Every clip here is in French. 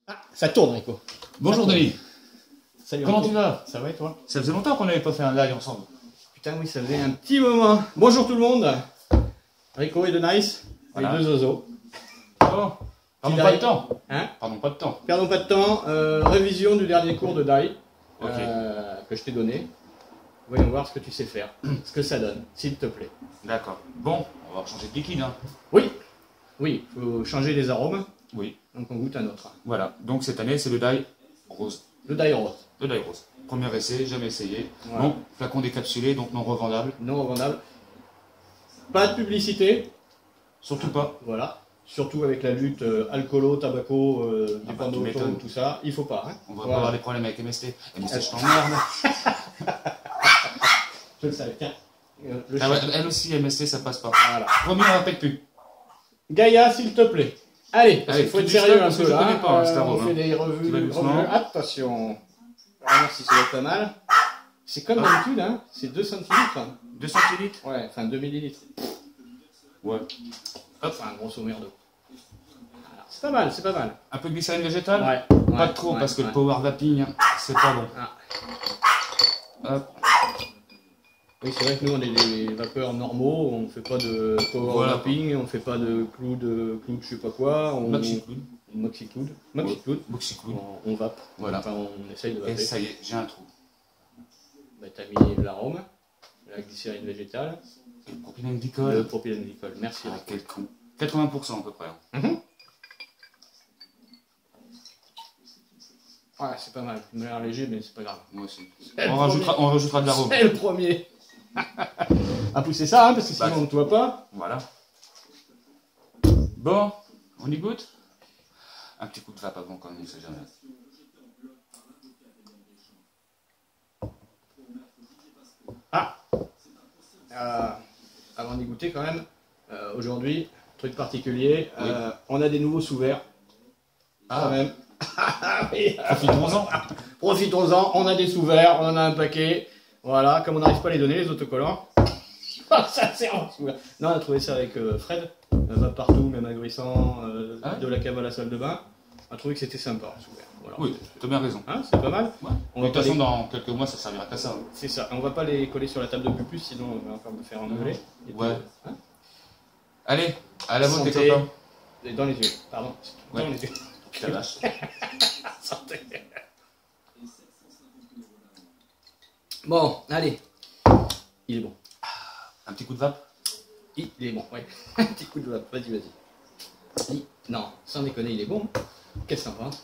Ah, ça tourne, Rico. Bonjour Denis. Salut. Comment Rico. tu vas? Ça va et toi? Ça faisait longtemps qu'on n'avait pas fait un live ensemble. Putain, oui, ça faisait un petit moment. Bonjour tout le monde. Rico et de Nice, Voilà. les deux oiseaux. Oh, pardons pas de temps. Hein? Pardon pas de temps. Perdons pas de temps. Révision du dernier cours de Dai Ok. que je t'ai donné. Voyons voir ce que tu sais faire, ce que ça donne, s'il te plaît. D'accord. Bon, on va changer de liquide. Hein. Oui, oui, il faut changer les arômes, Oui. donc on goûte un autre. Voilà. Donc cette année, c'est le die rose. Le Dai rose, Le die rose. Premier essai, jamais essayé. Voilà. Bon, flacon décapsulé, donc non revendable. non revendable. Pas de publicité, Surtout pas. voilà. Surtout avec la lutte alcoolo, tabaco, bah, dépendant tu auto, m'étonnes. tout ça, il faut pas. Hein. On va Voilà. pas avoir des problèmes avec MST. MST, je t'emmerde. Je le savais, tiens. Le Ah ouais, chat. elle aussi, MST, ça passe pas. Voilà. Promis, on répète plus. Gaïa, s'il te plaît. Allez, parce Allez, qu'il faut tu être dis sérieux ça un parce que peu je là. connais pas, hein, cet arôme, On fait hein. des revues. Tu vas doucement. Attention. On va voir si ça va être pas mal. C'est comme d'habitude, hein. C'est 2 centilitres. 2 centilitres. Ouais, enfin 2 millilitres. Ouais. Enfin, grosso merdo. Voilà. C'est pas mal, c'est pas mal. Un peu de glycérine végétale. Ouais. Pas trop, parce que le power vaping, c'est pas bon. Ah. Hop. Oui, c'est vrai que nous, on est des vapeurs normaux. On fait pas de power Voilà. wrapping, on fait pas de cloud, je sais pas quoi. On... Maxi-cloud. Maxi-cloud. Maxi-cloud. Maxi-cloud. On vape. Voilà. Enfin, on essaye de Et vaper. ça y est, j'ai un trou. Bah, t'as mis l'arôme, la glycérine végétale, Et le propylène le glycol. propylène glycol. Merci. Ah, quel con. 80% à peu près. Hein. Ouais, c'est pas mal. Il m'a l'air léger, mais c'est pas grave. Moi aussi. C'est le On rajoutera de l'arôme. C'est le premier. À pousser ça, hein, parce que sinon Bah, on ne voit pas. Voilà. Bon, on y goûte? Un petit coup de vape avant quand même, on sait jamais. Ah avant d'y goûter quand même, aujourd'hui, truc particulier, Oui. on a des nouveaux sous-verts. Quand même. Oui. Profitons-en. Profitons-en, on a des sous-verts, on en a un paquet. Voilà, comme on n'arrive pas à les donner, les autocollants. Ça sert en sous-verts. Non, on a trouvé ça avec Fred, va partout, même agressant, Ah ouais de la cave à la salle de bain. On a trouvé que c'était sympa, en sous-verts. Voilà. Oui, tu as bien raison. Hein, c'est pas mal. Ouais. On De va toute pas façon, les- dans quelques mois, ça servira qu'à ça. Hein. C'est ça, on va pas les coller sur la table de pupus, sinon on va encore me faire engueuler. Et puis, Ouais. hein, Allez, à la vôtre, les Santé. copains. et dans les yeux, pardon. Ouais. Dans les yeux. La vache. Santé. Bon, allez. Il est bon. Un petit coup de vape. Il est bon, ouais. Un petit coup de vape, vas-y. Non, sans déconner, il est bon. Qu'est-ce que t'en penses?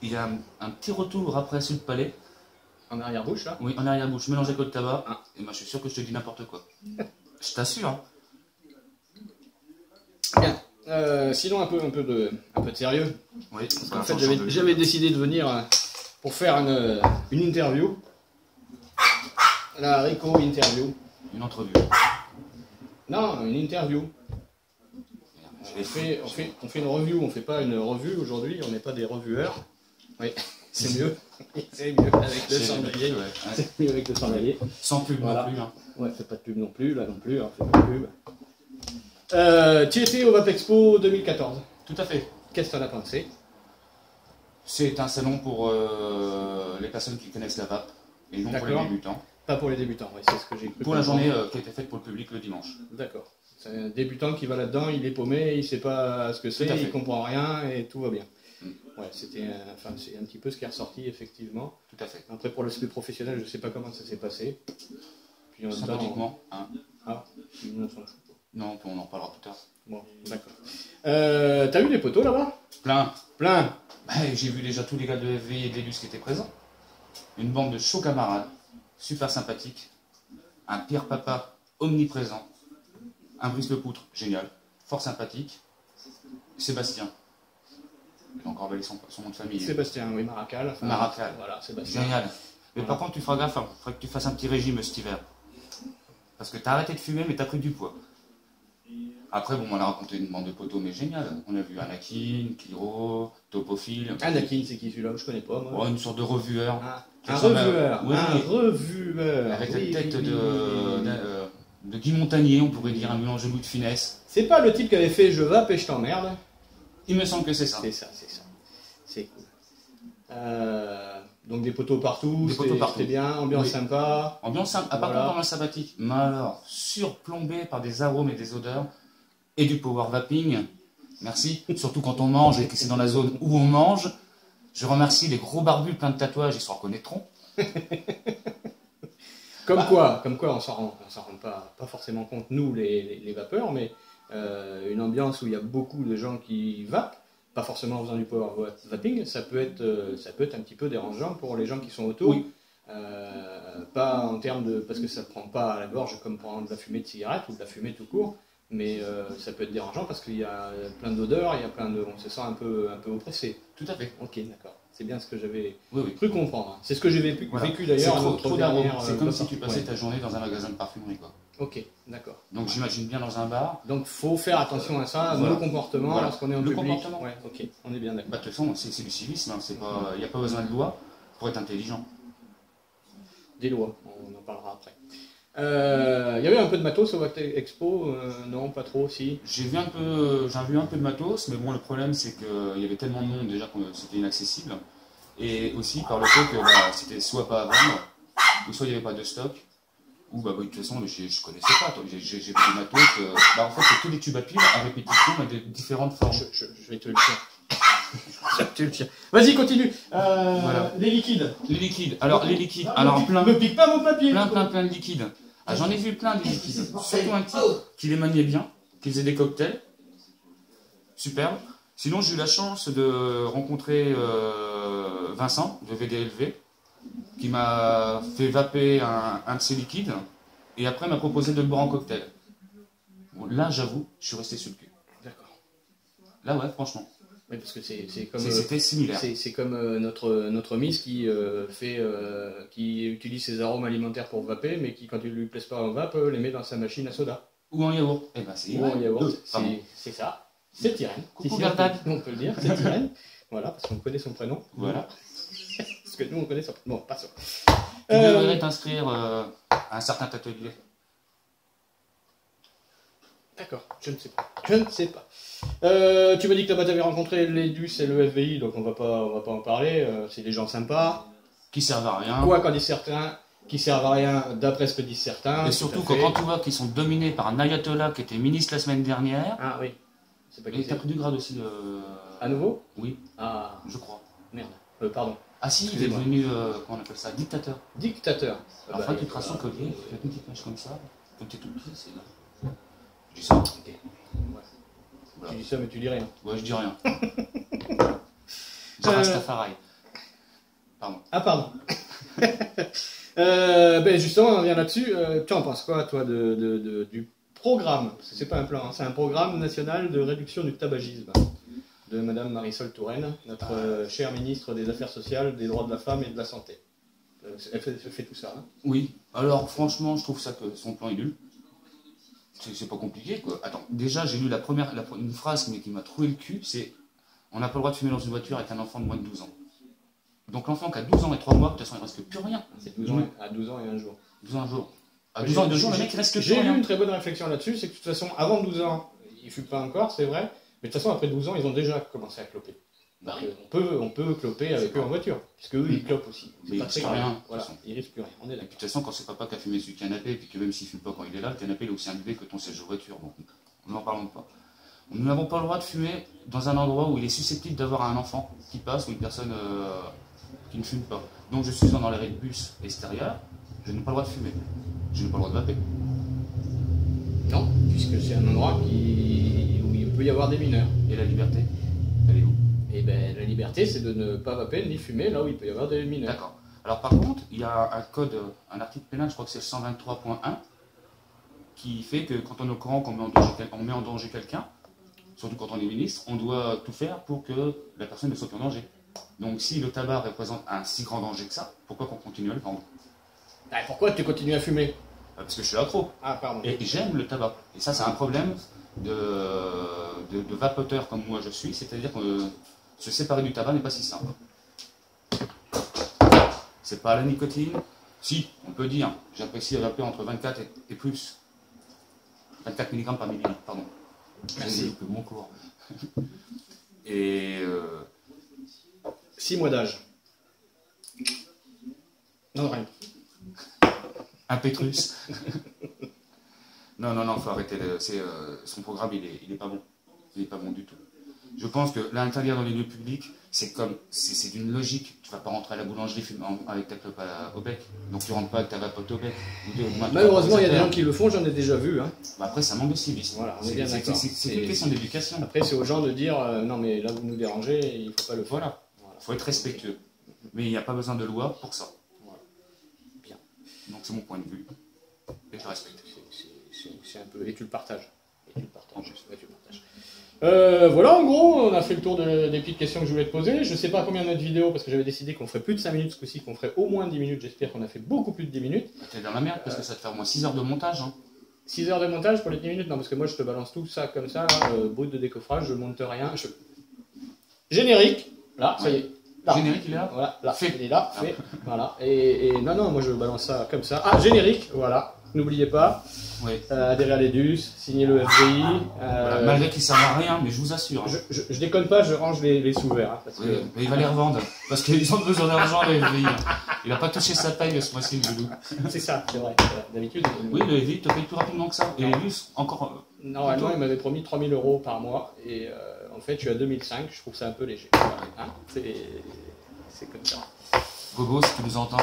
Il y a un petit retour après sur le palais. En arrière-bouche, là? Oui, en arrière-bouche, mélangé avec le tabac. Ah. Et moi, je suis sûr que je te dis n'importe quoi. Je t'assure. Hein. Bien. Sinon, un peu de sérieux. Oui, En fait, j'avais décidé de venir pour faire une interview. La Rico interview. Une entrevue. Non, une interview. Je On l'ai fait une review, on fait pas une revue aujourd'hui, on n'est pas des revieweurs. Oui, c'est mieux. C'est mieux avec le sanglier. Ouais. C'est mieux avec le sanglier. Sans pub Voilà. non plus. Hein. Ouais, fais pas de pub non plus, là non plus, hein, fais pas de pub. Tu étais au Vapexpo 2014. Tout à fait. Qu'est-ce que t'en as pensé? C'est un salon pour les personnes qui connaissent la vape et non pour les D'accord. débutants. Pas pour les débutants, ouais, c'est ce que j'ai cru. Pour la comprendre. journée qui a été faite pour le public le dimanche. D'accord. C'est un débutant qui va là-dedans, il est paumé, il sait pas ce que c'est, Tout à fait. il comprend rien et tout va bien. Mm. Ouais, c'est un petit peu ce qui est ressorti effectivement. Tout à fait. Après pour l'aspect professionnel, je sais pas comment ça s'est passé. Puis en même temps, Sympathiquement. Hein. nous, on s'en fout. Non, on en parlera plus tard. Bon, d'accord. T'as eu des poteaux là-bas? Plein. Plein. J'ai vu déjà tous les gars de FVI et de l'Élus qui étaient présents. Une bande de chauds camarades. Super sympathiques. Un Pierre Papa omniprésent. Un Brice Lepoutre, génial. Fort sympathique. Sébastien. Il a encore valé son nom de famille. Sébastien, oui, Maracal. Enfin, Maracal. Voilà, Sébastien. Génial. Mais Voilà. par contre, tu feras gaffe, il faudrait que tu fasses un petit régime cet hiver. Parce que t'as arrêté de fumer, mais t'as pris du poids. Après, bon, on a raconté une bande de poteaux, mais génial. On a vu Anakin, Kiro, Topophile. Anakin, c'est qui celui-là? Je connais pas, moi. Oh, une sorte de revueur. Un ressemble à- revueur. Oui, Un oui. revueur. Avec Oui, la tête oui, oui, oui. de Guy Montagnier, on pourrait dire, un mélange de goût de finesse. C'est pas le type qui avait fait Je vape et je t'emmerde. Il me semble que c'est ça. C'est ça. C'est cool. Donc des poteaux partout, c'était bien, ambiance sympa. Ambiance sympa, par contre ambiance sympathique. Mais alors, surplombé par des arômes et des odeurs, et du power vaping. Merci, surtout quand on mange et que c'est dans la zone où on mange. Je remercie les gros barbus pleins de tatouages, ils se reconnaîtront. Comme quoi, on s'en rend pas forcément compte, nous, les vapeurs, mais une ambiance où il y a beaucoup de gens qui vapent, pas forcément en faisant du power vaping, ça peut être un petit peu dérangeant pour les gens qui sont autour. Oui. Pas en termes de... parce que ça ne prend pas à la gorge comme prendre de la fumée de cigarette ou de la fumée tout court, mais ça peut être dérangeant parce qu'il y a plein d'odeurs, on se sent un peu oppressé. Tout à fait. Ok, d'accord. C'est bien ce que j'avais Oui. cru comprendre. C'est ce que j'ai vécu d'ailleurs. Trop d'arômes. C'est comme si tu passais ta journée dans un magasin de parfumerie, quoi. Ok, d'accord. Donc j'imagine bien dans un bar. Donc faut faire attention à ça, Voilà. nos comportements, Voilà. lorsqu'on est en Le public. comportement. Ouais, ok, on est bien d'accord. Bah, de toute façon, c'est du civisme, hein. Il n'y a pas besoin de loi pour être intelligent. Des lois, on en parlera après. Il y avait un peu de matos au Watt Expo, non, pas trop, si. J'ai vu un peu de matos, mais bon, le problème c'est qu'il y avait tellement de monde déjà que c'était inaccessible. Et aussi par le fait que c'était soit pas à vendre, ou soit il n'y avait pas de stock, ou de toute façon je connaissais pas. J'ai vu des matos, en fait c'est tous des tubes à piles à répétition, mais de différentes formes. Je vais te le dire. Vas-y, continue. Voilà. Les liquides. Les liquides, alors plein. Ne pique pas mon papier. Plein de liquides. Ah, j'en ai vu plein de liquides. Surtout un type qui les maniait bien, qui faisait des cocktails. Superbe. Sinon, j'ai eu la chance de rencontrer Vincent de VDLV, qui m'a fait vaper un de ses liquides, et après m'a proposé de le boire en cocktail. Bon, là, j'avoue, je suis resté sur le cul. D'accord. Là, ouais, franchement. Oui, parce que c'est comme... C'était similaire. C'est comme notre Miss qui utilise ses arômes alimentaires pour vaper, mais qui, quand il lui plaise pas en vape, les met dans sa machine à soda. Ou en yaourt. Eh ben, c'est Ou en yaourt, pardon. c'est ça. C'est Tyrène. Coucou Gardad. On peut le dire, c'est Tyrène. Voilà, parce qu'on connaît son prénom. Voilà. Parce que nous, on connaît son prénom. Bon, passons. Tu devrais t'inscrire à un certain atelier. D'accord, je ne sais pas. Tu m'as dit que tu avais rencontré l'EDUS et le FVI, donc on va pas en parler. C'est des gens sympas. Qui servent à rien. Quoi qu'en disent certains, qui servent à rien, d'après ce que disent certains. Et surtout quand tu vois qu'ils sont dominés par un ayatollah qui était ministre la semaine dernière. Ah oui. C'est pas Et t'as pris du grade aussi. À nouveau? Oui. Ah. Je crois. Merde. Pardon. Ah si, il est devenu, comment on appelle ça, dictateur. Dictateur. Alors, tu te rassures que tu fais une petite mèche comme ça, comme t'es tout petit, c'est là. Je dis ça. Ok. Ouais. Voilà. Tu dis ça, mais tu dis rien. Ouais, je dis rien. Je Rastafari. Pardon. Ah, pardon. Justement, on revient là-dessus. Tu en penses quoi, toi, du programme? Parce que c'est pas un plan, hein, c'est un programme national de réduction du tabagisme de Madame Marisol Touraine, notre chère ministre des Affaires sociales, des droits de la femme et de la santé. Elle fait tout ça. Hein. Oui. Alors, franchement, je trouve ça que son plan est nul. C'est pas compliqué, quoi. Attends, déjà, j'ai lu une phrase qui m'a troué le cul, c'est « On n'a pas le droit de fumer dans une voiture avec un enfant de moins de 12 ans ». Donc l'enfant qui a 12 ans et 3 mois, de toute façon, il ne reste plus rien. C'est 12 ans, à 12 ans et un jour. 12 ans et un jour. À 12 ans et 2 jours, le mec, il reste que plus rien. J'ai eu une très bonne réflexion là-dessus, c'est que de toute façon, avant 12 ans, ils ne fument pas encore, c'est vrai, mais de toute façon, après 12 ans, ils ont déjà commencé à cloper. Bah, on peut cloper avec eux en voiture, puisque eux, ils clopent aussi. Mais ils risquent rien. Voilà, ils risquent plus rien. On est et puis de toute façon, quand c'est papa qui a fumé sur le canapé, et puis que même s'il ne fume pas quand il est là, le canapé il est aussi imbibé que ton siège de voiture. Donc, n'en parlons pas. Nous n'avons pas le droit de fumer dans un endroit où il est susceptible d'avoir un enfant qui passe ou une personne qui ne fume pas. Donc je suis dans l'arrêt de bus extérieur, je n'ai pas le droit de fumer. Je n'ai pas le droit de vaper. Non, puisque c'est un endroit où il peut y avoir des mineurs. Et la liberté, elle est où? Et bien, la liberté, c'est de ne pas vaper ni fumer là où il peut y avoir des mineurs. D'accord. Alors par contre, il y a un code, un article pénal, je crois que c'est le 123.1, qui fait que quand on est au courant qu'on met en danger quelqu'un, surtout quand on est ministre, on doit tout faire pour que la personne ne soit plus en danger. Donc si le tabac représente un si grand danger que ça, pourquoi qu'on continue à le vendre? Pourquoi tu continues à fumer? Parce que je suis accro. Ah, pardon. Et j'aime le tabac. Et ça, c'est un problème de vapoteur comme moi je suis, c'est-à-dire que se séparer du tabac n'est pas si simple. C'est pas la nicotine. Si, on peut dire, j'apprécie à vaper entre 24 et plus. 24 mg par millilitre, pardon. Merci. Mon cours. Et 6 mois d'âge. Non, rien. un Pétrus. Non, faut arrêter. Son programme, il est pas bon. Il est pas bon du tout. Je pense que l'interdire dans les lieux publics, c'est d'une logique. Tu vas pas rentrer à la boulangerie avec ta clope au bec. Donc tu rentres pas avec ta vapote au bec. Malheureusement, il y a des gens qui le font, j'en ai déjà vu. Hein. Bah après, ça manque de civisme. Voilà, on est bien d'accord. C'est une question d'éducation. Après, c'est aux gens de dire non, mais là, vous nous dérangez, il faut pas le faire. Voilà. Faut être respectueux. Mais il n'y a pas besoin de loi pour ça. Voilà. Bien. Donc c'est mon point de vue. Et je respecte. C'est un peu. Et tu le partages. Ouais, tu le partages. Voilà, en gros, on a fait le tour des petites questions que je voulais te poser. Je sais pas combien notre vidéo, parce que j'avais décidé qu'on ferait plus de 5 minutes ce coup-ci, qu'on ferait au moins 10 minutes. J'espère qu'on a fait beaucoup plus de 10 minutes. T'es dans la merde, parce que ça te fait au moins 6 heures de montage. Hein. 6 heures de montage pour les 10 minutes? Non, parce que moi, je te balance tout ça comme ça, brut de décoffrage, je monte rien. Générique, là, ça y est. Là. Générique, il est là. Voilà, là, fait. il est là, fait. Voilà. Et non, moi, je balance ça comme ça. Ah, générique, voilà. N'oubliez pas, Oui. adhérer à l'EDUS, signer le FBI. Voilà, malgré qu'il ne servent à rien, mais je vous assure. Hein. Je déconne pas, je range les sous-verts. Hein, parce que... Mais il va les revendre, parce qu'ils ont besoin d'argent, le FBI. Il n'a pas touché sa paye ce mois-ci, le loup. C'est ça, c'est vrai. D'habitude. Oui, le FBI te paye plus rapidement que ça. Et l'EDUS, encore. Normalement, il m'avait promis 3 000 € par mois. Et en fait, je suis à 2005, je trouve ça un peu léger. Voilà, hein, c'est comme ça. Gogo, si tu nous entends.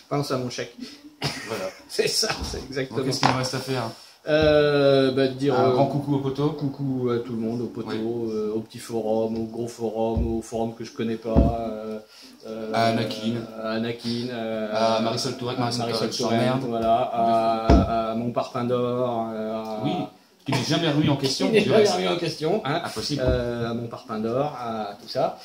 Pense à mon chèque. Voilà. C'est ça, c'est exactement. Bon, qu'est-ce qu'il nous reste à faire? Dire un grand coucou au poteau. Coucou à tout le monde, au poteau, oui. au petit forum, au gros forum, au forum que je connais pas. À Anakin. À Marisol Touraine, voilà, à mon parpaing d'or. Oui, qui n'est jamais remis en question. Qui n'est jamais remis en question. Hein, impossible. À mon parpaing d'or, à tout ça.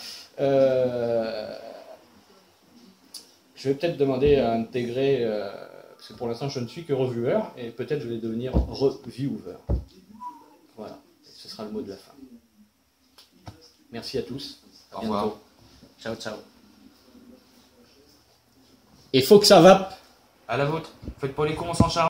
Je vais peut-être demander à intégrer, parce que pour l'instant je ne suis que reviewer, et peut-être je vais devenir reviewer. Voilà, ce sera le mot de la fin. Merci à tous. Au revoir. Ciao, ciao. Il faut que ça vape. À la vôtre. Faites pas les cons, on s'en charge.